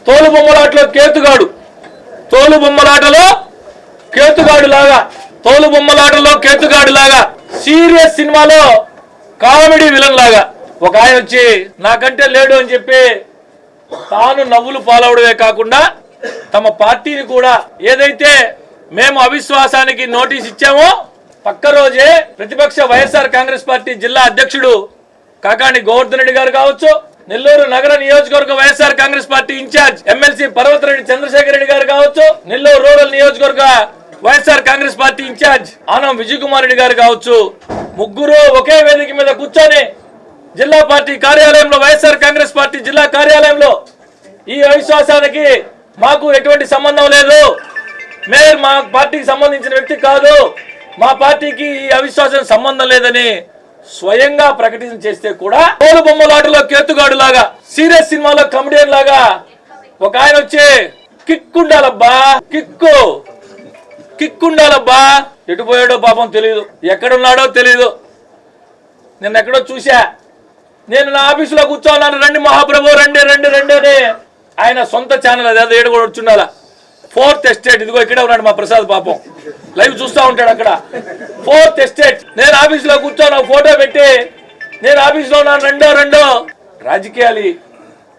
తోలుబొమ్మలాటలో కేతుగాడు లాగా సీరియస్ సినిమాలో comedy villain లాగా ఒక ఆయన వచ్చి నాకంటే లేడు అని చెప్పి తాను నవ్వులు పాలవడమే కాకుండా తమ పార్టీని కూడా ఏదైతే మేము అవిశ్వాసానికి నోటీస్ ఇచ్చామో పక్క రోజే ప్రతిపక్ష వైఎస్ఆర్ కాంగ్రెస్ పార్టీ జిల్లా అధ్యక్షుడు కాకాని గోవర్ధన్ రెడ్డి గారు కావచ్చు, నెల్లూరు నగర నియోజకవర్గ వైఎస్ఆర్ కాంగ్రెస్ పార్టీ ఇన్ఛార్జ్ ఎమ్మెల్సీ పర్వతరెడ్డి చంద్రశేఖర్ రెడ్డి గారు కావచ్చు, నెల్లూరు రూరల్ నియోజకవర్గ వైఎస్ఆర్ కాంగ్రెస్ పార్టీ ఇన్ఛార్జ్ ఆనం విజయ్ కుమార్ రెడ్డి గారు కావచ్చు, ముగ్గురు ఒకే వేదిక మీద కూర్చొని జిల్లా పార్టీ కార్యాలయంలో వైఎస్ఆర్ కాంగ్రెస్ పార్టీ జిల్లా కార్యాలయంలో ఈ అవిశ్వాసానికి మాకు ఎటువంటి సంబంధం లేదు, మేయర్ మా పార్టీకి సంబంధించిన వ్యక్తి కాదు, మా పార్టీకి ఈ అవిశ్వాసం సంబంధం లేదని స్వయంగా ప్రకటన చేస్తే కూడా తోలుబొమ్మలాటలో కేతుగాడు లాగా సీరియస్ సినిమాలో కమెడియన్ లాగా ఒక ఆయన వచ్చి కిక్కుండాలబ్బా ఎటు పోయాడో పాపం తెలియదు, ఎక్కడున్నాడో తెలియదు. నిన్న ఎక్కడో చూసా, నేను నా ఆఫీసులో కూర్చోన్నాను, రండి మహాప్రభు రండి రండి రండి అని ఆయన సొంత ఛానల్ అది ఏడు కూడా వచ్చుండాలా. 4th ఎస్టేట్ ఇదిగో ఇక్కడే ఉన్నాడు మా ప్రసాద్ పాపం, లైవ్ చూస్తూ ఉంటాడు అక్కడ. 4th ఎస్టేట్ నేను ఆఫీసులో కూర్చోను, ఫోటో పెట్టి నేను ఆఫీసులో ఉన్నాను రెండో రాజకీయాలు